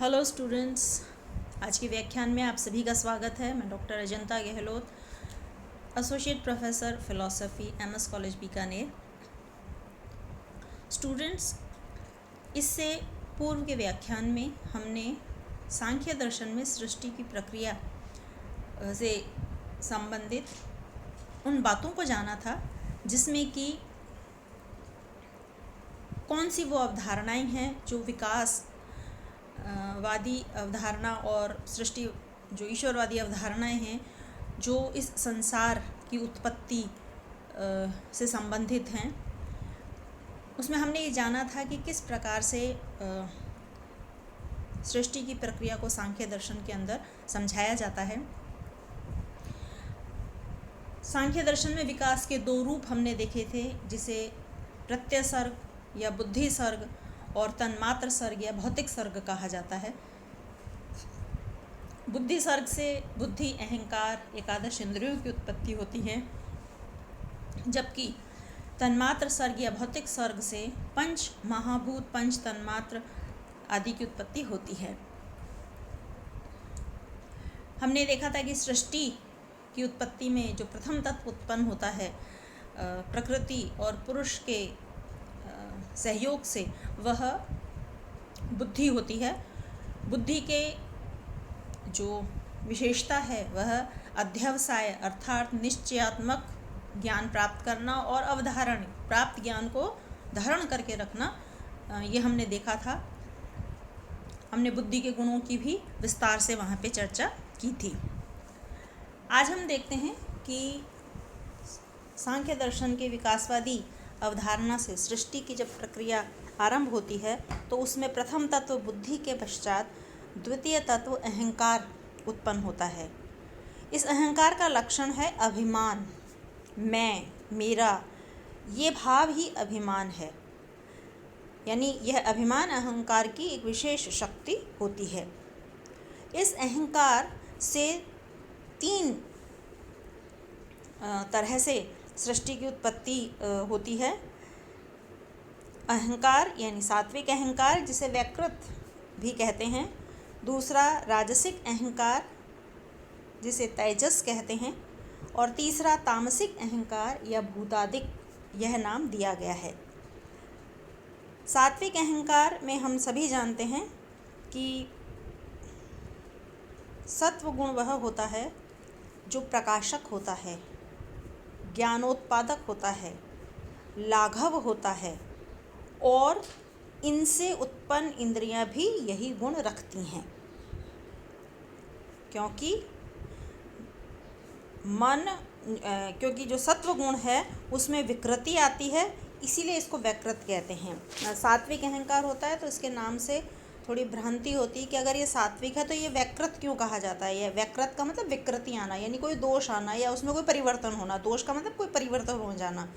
Hello students, आज के व्याख्यान में आप सभी का स्वागत है। मैं doctor Ajanta Gehlot, associate professor philosophy, MS college Bikaner. Students, इससे पूर्व के व्याख्यान में हमने सांख्य दर्शन में सृष्टि की प्रक्रिया से संबंधित उन बातों को जाना था जिसमें कि कौन सी वो अवधारणाएं हैं जो विकास वादी अवधारणा और सृष्टि जो ईश्वरवादी अवधारणाएं हैं जो इस संसार की उत्पत्ति से संबंधित हैं। उसमें हमने ये जाना था कि किस प्रकार से सृष्टि की प्रक्रिया को सांख्य दर्शन के अंदर समझाया जाता है। सांख्य दर्शन में विकास के दो रूप हमने देखे थे, जिसे प्रत्यय सर्ग या बुद्धि सर्ग और तन्मात्र सर्ग या भौतिक सर्ग कहा जाता है। बुद्धि सर्ग से बुद्धि, अहंकार, एकादश इंद्रियों की उत्पत्ति होती है, जबकि तन्मात्र सर्ग या भौतिक सर्ग से पंच महाभूत, पंच तन्मात्र आदि की उत्पत्ति होती है। हमने देखा था कि सृष्टि की उत्पत्ति में जो प्रथम तत्व उत्पन्न होता है प्रकृति और पुरुष के सहयोग से, वह बुद्धि होती है। बुद्धि के जो विशेषता है वह अध्यवसाय अर्थात निश्चयात्मक ज्ञान प्राप्त करना और अवधारण प्राप्त ज्ञान को धारण करके रखना, ये हमने देखा था। हमने बुद्धि के गुणों की भी विस्तार से वहाँ पे चर्चा की थी। आज हम देखते हैं कि सांख्य दर्शन के विकासवादी अवधारणा से सृष्टि की जब प्रक्रिया आरंभ होती है तो उसमें प्रथम तत्व बुद्धि के पश्चात द्वितीय तत्व अहंकार उत्पन्न होता है। इस अहंकार का लक्षण है अभिमान, मैं, मेरा, ये भाव ही अभिमान है। यानी यह अभिमान अहंकार की एक विशेष शक्ति होती है। इस अहंकार से तीन तरह से सृष्टि की उत्पत्ति होती है। अहंकार यानी सात्विक अहंकार, जिसे वैकृत भी कहते हैं। दूसरा राजसिक अहंकार, जिसे तेजस कहते हैं। और तीसरा तामसिक अहंकार या भूतादिक, यह नाम दिया गया है। सात्विक अहंकार में हम सभी जानते हैं कि सत्व गुण वह होता है जो प्रकाशक होता है, ज्ञानोत्पादक होता है, लाघव होता है, और इनसे उत्पन्न इंद्रियां भी यही गुण रखती हैं। क्योंकि जो सत्व गुण है उसमें विकृति आती है, इसीलिए इसको वैकृत कहते हैं। सात्विक अहंकार होता है तो इसके नाम से थोड़ी भ्रांति होती है कि अगर ये सात्विक है तो ये वैकृत क्यों कहा जाता है। यह वैकृत का मतलब विकृति आना, यानी कोई दोष आना या उसमें कोई परिवर्तन होना। दोष का मतलब कोई परिवर्तन हो जाना।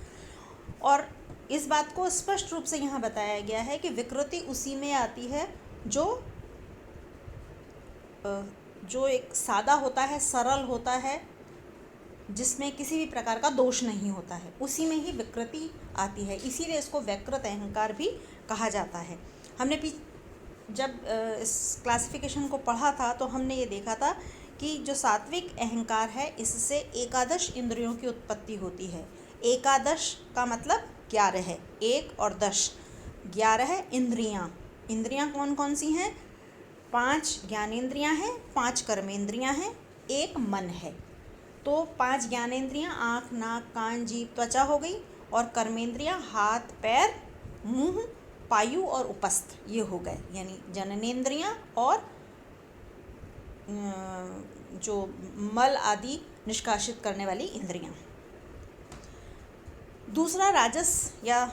और इस बात को स्पष्ट रूप से यहाँ बताया गया है कि विकृति उसी में आती है जो एक सादा होता है, सरल होता है, जिसमें किसी भी प्रकार का दोष नहीं होता है, उसी में ही विकृति आती है। इसीलिए इसको वैकृत अहंकार भी कहा जाता है। हमने जब इस क्लासिफिकेशन को पढ़ा था तो हमने ये देखा था कि जो सात्विक अहंकार है इससे एकादश इंद्रियों की उत्पत्ति होती है। एकादश का मतलब 11 है, 1 और 10, 11 इंद्रियां। इंद्रियां कौन कौन सी हैं? 5 ज्ञानेंद्रियां हैं, 5 कर्मेंद्रियां हैं, 1 मन है। तो 5 ज्ञानेंद्रियां आँख, नाक, कान, जीभ, त्वचा हो गई, और कर्मेंद्रियां हाथ, पैर, मुंह, पायु और उपस्थ, ये हो गए। यानी जननेंद्रियां और जो मल आदि निष्कासित करने वाली इंद्रियां। दूसरा राजस या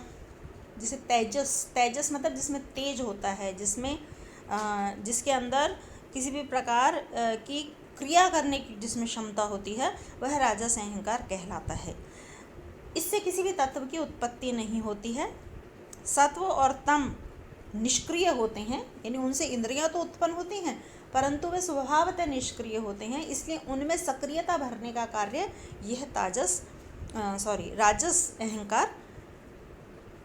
जिसे तेजस मतलब जिसमें तेज होता है, जिसके अंदर किसी भी प्रकार की क्रिया करने की जिसमें क्षमता होती है, वह राजस अहंकार कहलाता है। इससे किसी भी तत्व की उत्पत्ति नहीं होती है। सत्व और तम निष्क्रिय होते हैं, यानी उनसे इंद्रियां तो उत्पन्न होती हैं परंतु वे स्वभावतः निष्क्रिय होते हैं, इसलिए उनमें सक्रियता भरने का कार्य यह राजस अहंकार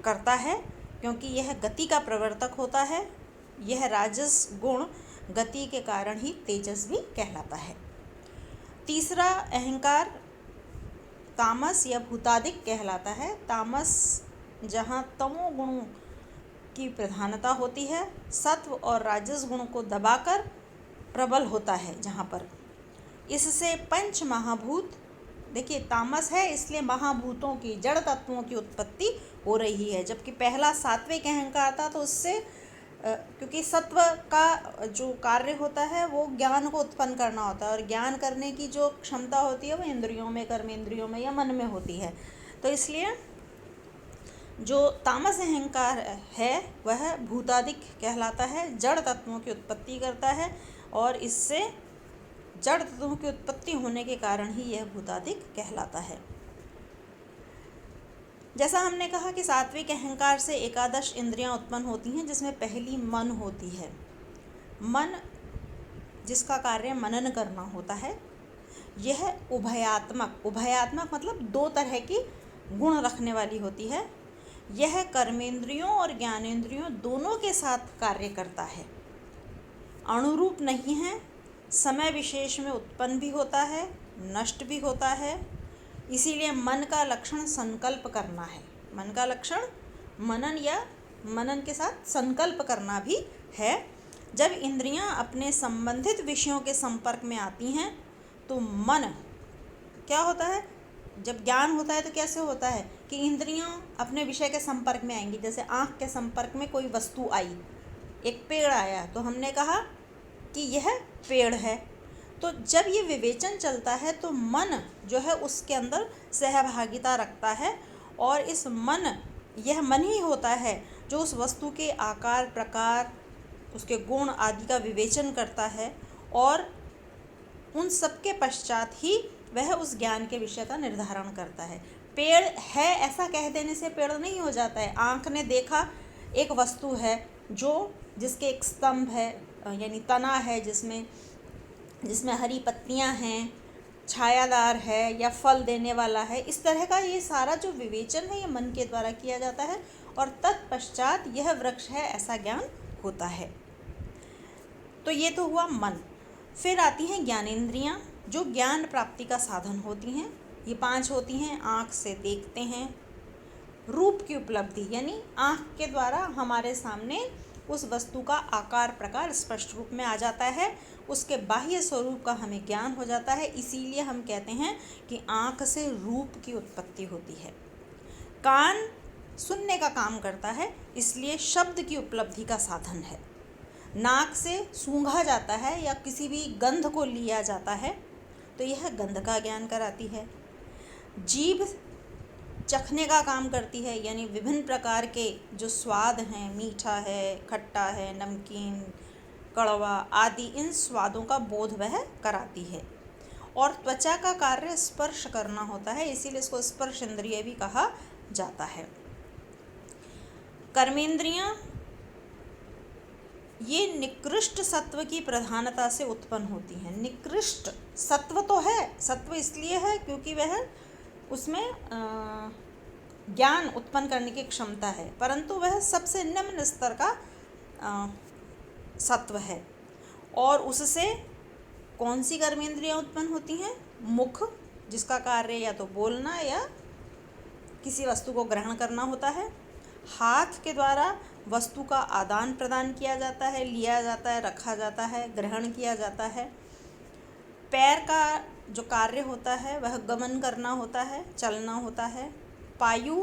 करता है, क्योंकि यह गति का प्रवर्तक होता है। यह राजस गुण गति के कारण ही तेजस्वी कहलाता है। तीसरा अहंकार तामस या भूतादिक कहलाता है। तामस जहाँ तमोगुणों की प्रधानता होती है, सत्व और राजस गुण को दबाकर प्रबल होता है जहाँ पर। इससे पंच महाभूत, देखिए तामस है इसलिए महाभूतों की, जड़ तत्वों की उत्पत्ति हो रही है, जबकि पहला सात्विक अहंकार था तो उससे क्योंकि सत्व का जो कार्य होता है वो ज्ञान को उत्पन्न करना होता है, और ज्ञान करने की जो क्षमता होती है वो इंद्रियों में, कर्मेंद्रियों में या मन में होती है। तो इसलिए जो तामस अहंकार है वह भूतादिक कहलाता है, जड़ तत्वों की उत्पत्ति करता है, और इससे जड़ तत्वों की उत्पत्ति होने के कारण ही यह भूतादिक कहलाता है। जैसा हमने कहा कि सात्विक अहंकार से एकादश इंद्रियां उत्पन्न होती हैं, जिसमें पहली मन होती है। मन जिसका कार्य मनन करना होता है, यह उभयात्मक मतलब दो तरह की गुण रखने वाली होती है। यह कर्मेंद्रियों और ज्ञानेंद्रियों दोनों के साथ कार्य करता है, अणुरूप नहीं है, समय विशेष में उत्पन्न भी होता है, नष्ट भी होता है। इसीलिए मन का लक्षण संकल्प करना है। मन का लक्षण मनन या मनन के साथ संकल्प करना भी है। जब इंद्रियां अपने संबंधित विषयों के संपर्क में आती हैं तो मन क्या होता है, जब ज्ञान होता है तो कैसे होता है कि इंद्रियां अपने विषय के संपर्क में आएंगी। जैसे आँख के संपर्क में कोई वस्तु आई, एक पेड़ आया, तो हमने कहा कि यह पेड़ है। तो जब ये विवेचन चलता है तो मन जो है उसके अंदर सहभागिता रखता है, और इस मन, यह मन ही होता है जो उस वस्तु के आकार, प्रकार, उसके गुण आदि का विवेचन करता है, और उन सब के पश्चात ही वह उस ज्ञान के विषय का निर्धारण करता है। पेड़ है ऐसा कह देने से पेड़ नहीं हो जाता है। आँख ने देखा एक वस्तु है जिसके एक स्तंभ है, यानी तना है, जिसमें हरी पत्तियां हैं, छायादार है या फल देने वाला है, इस तरह का ये सारा जो विवेचन है ये मन के द्वारा किया जाता है, और तत्पश्चात यह वृक्ष है ऐसा ज्ञान होता है। तो ये तो हुआ मन। फिर आती हैं ज्ञानेंद्रियां, जो ज्ञान प्राप्ति का साधन होती हैं। ये 5 होती हैं। आँख से देखते हैं, रूप की उपलब्धि, यानी आँख के द्वारा हमारे सामने उस वस्तु का आकार, प्रकार स्पष्ट रूप में आ जाता है, उसके बाह्य स्वरूप का हमें ज्ञान हो जाता है। इसीलिए हम कहते हैं कि आँख से रूप की उत्पत्ति होती है। कान सुनने का काम करता है, इसलिए शब्द की उपलब्धि का साधन है। नाक से सूंघा जाता है या किसी भी गंध को लिया जाता है, तो यह गंध का ज्ञान कराती है। जीभ चखने का काम करती है, यानी विभिन्न प्रकार के जो स्वाद हैं, मीठा है, खट्टा है, नमकीन, कड़वा आदि, इन स्वादों का बोध वह कराती है। और त्वचा का कार्य स्पर्श करना होता है, इसीलिए इसको स्पर्श इंद्रिय भी कहा जाता है। कर्मेंद्रियां ये निकृष्ट सत्व की प्रधानता से उत्पन्न होती हैं। निकृष्ट सत्व तो है, सत्व इसलिए है क्योंकि वह उसमें ज्ञान उत्पन्न करने की क्षमता है, परंतु वह सबसे निम्न स्तर का सत्व है। और उससे कौन सी कर्मेंद्रियां उत्पन्न होती हैं? मुख, जिसका कार्य या तो बोलना या किसी वस्तु को ग्रहण करना होता है। हाथ के द्वारा वस्तु का आदान प्रदान किया जाता है, लिया जाता है, रखा जाता है, ग्रहण किया जाता है। पैर का जो कार्य होता है वह गमन करना होता है, चलना होता है। पायु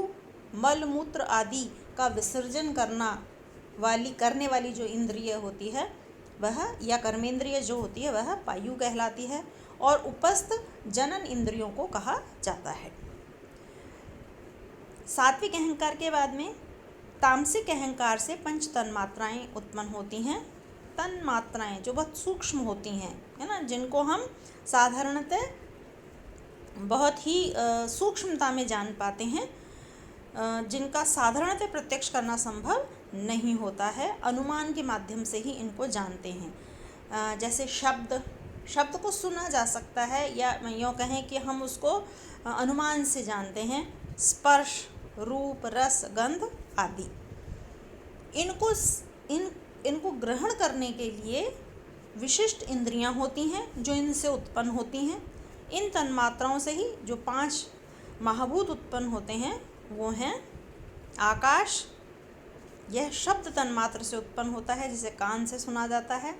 मल मूत्र आदि का विसर्जन करने वाली जो इंद्रिय होती है वह, या कर्मेंद्रिय जो होती है वह पायु कहलाती है। और उपस्थ जनन इंद्रियों को कहा जाता है। सात्विक अहंकार के बाद में तामसिक अहंकार से पंच तन्मात्राएं उत्पन्न होती हैं। तन्मात्राएं जो बहुत सूक्ष्म होती हैं, है ना, जिनको हम साधारणतः बहुत ही सूक्ष्मता में जान पाते हैं, जिनका साधारणतः प्रत्यक्ष करना संभव नहीं होता है, अनुमान के माध्यम से ही इनको जानते हैं। जैसे शब्द को सुना जा सकता है, या यूँ कहें कि हम उसको अनुमान से जानते हैं। स्पर्श, रूप, रस, गंध आदि, इनको ग्रहण करने के लिए विशिष्ट इंद्रियां होती हैं जो इनसे उत्पन्न होती हैं। इन तन्मात्राओं से ही जो 5 महाभूत उत्पन्न होते हैं वो हैं आकाश, यह शब्द तन्मात्र से उत्पन्न होता है जिसे कान से सुना जाता है।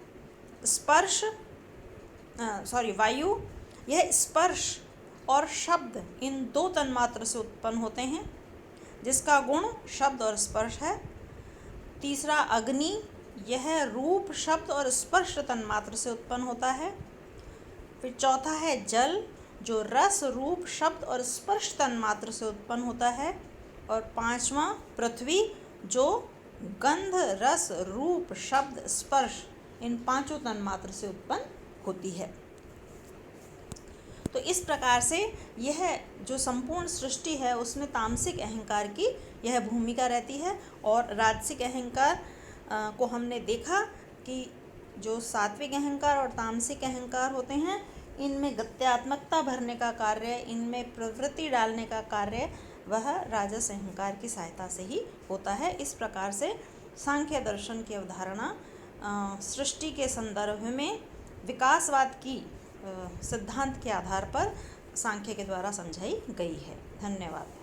वायु, यह स्पर्श और शब्द इन 2 तन्मात्र से उत्पन्न होते हैं जिसका गुण शब्द और स्पर्श है। तीसरा अग्नि, यह रूप, शब्द और स्पर्श तन्मात्र से उत्पन्न होता है। फिर चौथा है जल, जो रस, रूप, शब्द और स्पर्श तन्मात्र से उत्पन्न होता है। और 5वां पृथ्वी, जो गंध, रस, रूप, शब्द, स्पर्श इन 5 तन्मात्र से उत्पन्न होती है। तो इस प्रकार से यह जो संपूर्ण सृष्टि है उसमें तामसिक अहंकार की यह भूमिका रहती है। और राजसिक अहंकार को हमने देखा कि जो सात्विक अहंकार और तामसिक अहंकार होते हैं इनमें गत्यात्मकता भरने का कार्य, इनमें प्रवृत्ति डालने का कार्य वह राजस अहंकार की सहायता से ही होता है। इस प्रकार से सांख्य दर्शन की अवधारणा सृष्टि के संदर्भ में विकासवाद की सिद्धांत के आधार पर सांख्य के द्वारा समझाई गई है। धन्यवाद।